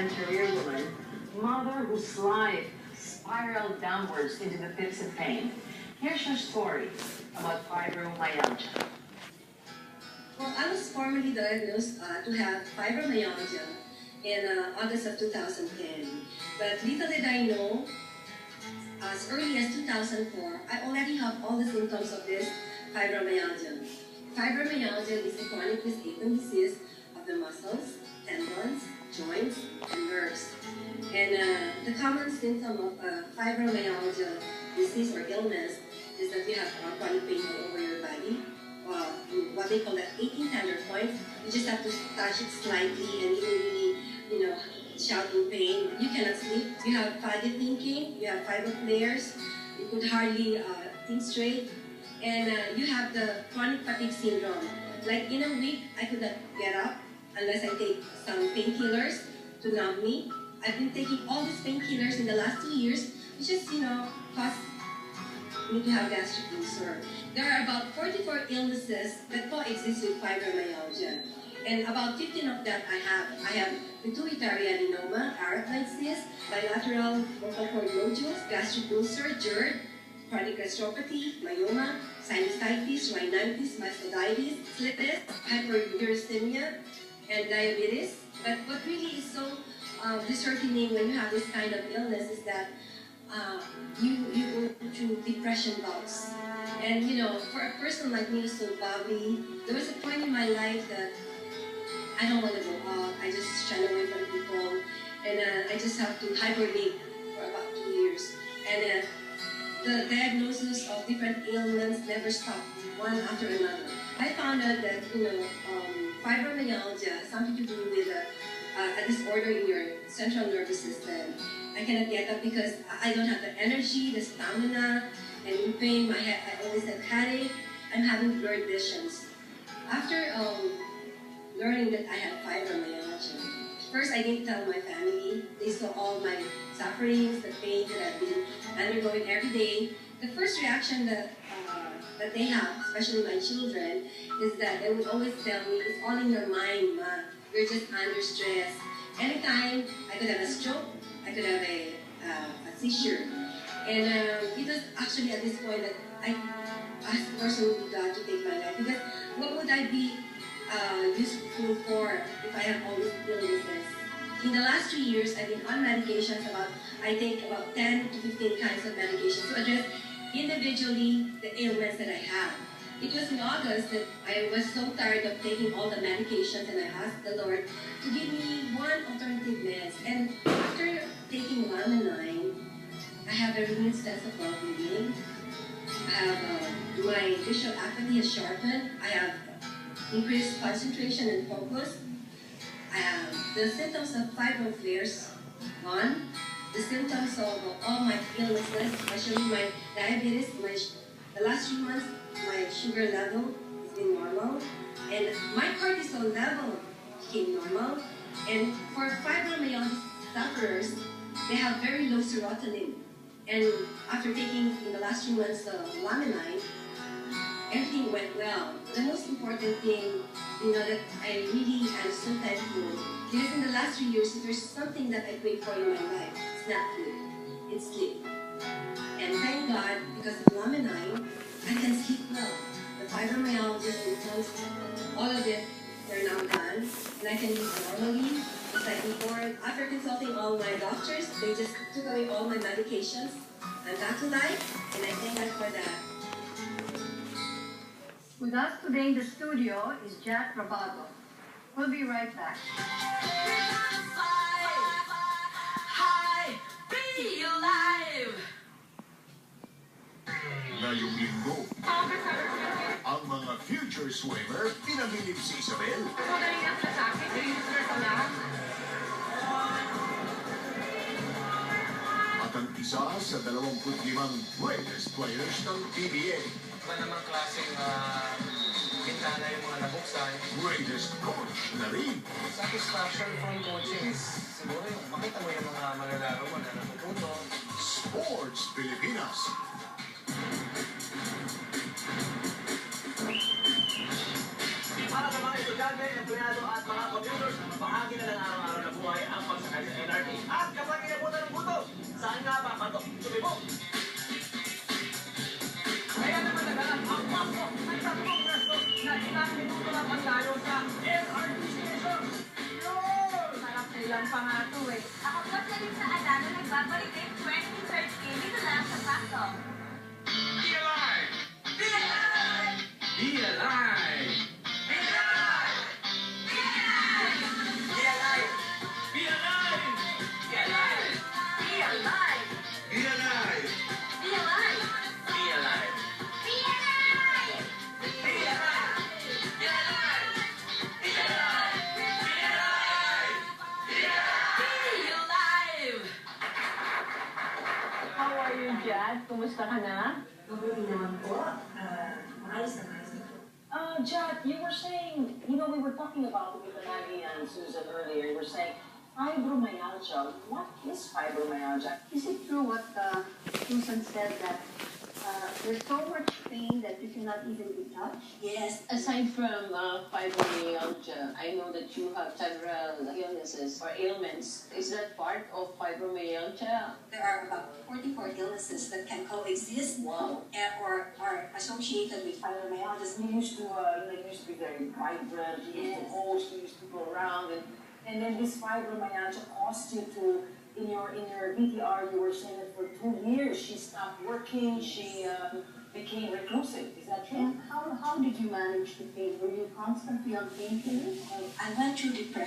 and career woman, mother whose life spiraled downwards into the pits of pain. Here's her story about fibromyalgia. Well, I was formally diagnosed to have fibromyalgia in August of 2010. But little did I know, as early as 2004, I already have all the symptoms of this fibromyalgia. Fibromyalgia is a chronic aching disease of the muscles, tendons, joints, and nerves. And the common symptom of fibromyalgia disease or illness is that you have chronic pain all over your body. What they call the 18 tender points. You just have to touch it slightly and you really, shout in pain. You cannot sleep. You have foggy thinking. You have fiber flares. You could hardly think straight. And you have the chronic fatigue syndrome. Like in a week, I could not get up unless I take some painkillers to numb me. I've been taking all these painkillers in the last 2 years, which is, caused me to have gastric ulcer. There are about 44 illnesses that coexist with fibromyalgia. And about 15 of that I have. I have pituitary adenoma, arachnoid cyst, bilateral vocal cord nodules, gastric ulcer, GERD, chronic gastropathy, myoma, sinusitis, rhinitis, myositis, lupus, hyperuricemia, and diabetes. But what really is so disheartening when you have this kind of illness is that you go through depression bouts. And for a person like me who's so bubbly, there was a point in my life that I don't want to go out. I just shun away from people, and I just have to hibernate for about 2 years. And the diagnosis of different ailments never stopped, one after another. I found out that fibromyalgia has something to do with a disorder in your central nervous system. I cannot get up because I don't have the energy, the stamina, and in pain. I always have headache. I'm having blurred visions. After learning that I had fibromyalgia, first I didn't tell my family. They saw all my sufferings, the pain that I've been undergoing every day. The first reaction that they have, especially my children, is that they would always tell me, "It's all in your mind, Ma. You're just under stress." Anytime I could have a stroke, I could have a seizure. And it was actually at this point that I asked personally God to take my life, because what would I be useful for if I have all these illnesses? In the last 3 years, I've been on medications. I take about 10 to 15 kinds of medications to address individually the ailments that I have. It was in August that I was so tired of taking all the medications, and I asked the Lord to give me one alternative meds. And after taking Laminine, I have a renewed sense of well-being. I have my visual acuity has sharpened. I have increased concentration and focus. I have the symptoms of fibro flares gone. The symptoms of all my illnesses, especially my diabetes, the last 3 months, my sugar level has been normal, and my cortisol level became normal. And for fibromyalgia sufferers, they have very low serotonin. And after taking in the last 3 months Laminine, everything went well. The most important thing, that I really am so thankful, because in the last 3 years, if there's something that I prayed for in my life, it's not food, it's sleep. And thank God, because of Laminine, I can sleep well. The fibromyalgia symptoms, all of it, they're now gone, and I can live normally. Just like before, after consulting all my doctors, they just took away all my medications. I'm back to life, and I thank God for that. With us today in the studio is Jack Rabado. We'll be right back. Be alive! Ngayong linggo, ang mga future swimmer pinamilip si Isabel. At ang isa sa 25 greatest players ng PBA. Iba namang klaseng bintana yung mga nabuksan. Greatest coach na rin. Satisfaction from coaching is siguro yung makita mo yung mga manlalaro mo na natututo. Sports Pilipinas. Para sa mga estudyante, empleyado at mga computers, bahagi na ng araw-araw na buhay ang pagsakay sa LRT. At kapag inabutan ng buto, saan nga ba patok? Sumibok! Kaya naman nagalang ang paso ay tatlong resto na ilang minuto lang ang tayo sa LRT station. Yun! Sarap nilang pangato eh. Ako po sa rin sa Adana nagbabalik din 2013 dito lang sa Paso. Be alive! Be alive! Be alive! Be alive! Be alive! Be alive! Be alive! Be alive! Be alive! Be alive! Be alive! Be alive! Be alive! Be alive! Be alive! Be alive! Be alive! Be alive! How are you, Jad? Kumusta ka na? Mabuti naman po. Maayos na maayos na po. Jad, you were saying, we were talking about with Maggie and Susan earlier, you were saying fibromyalgia. What is fibromyalgia? Is it true what Susan said that there's so much pain that you cannot even be touched? Yes, Aside from fibromyalgia, I know that you have several illnesses or ailments. Is that part of fibromyalgia? there are about 44 illnesses that can coexist Wow. or are associated with fibromyalgia. You used to, you used to be very vibrant, you used to Yes. host, you used to go around, and then this fibromyalgia caused you to, in your VTR, you were saying that for 2 years she stopped working, she became reclusive. Is that true? And how did you manage the pain? Were you constantly on painkillers? I went through depression.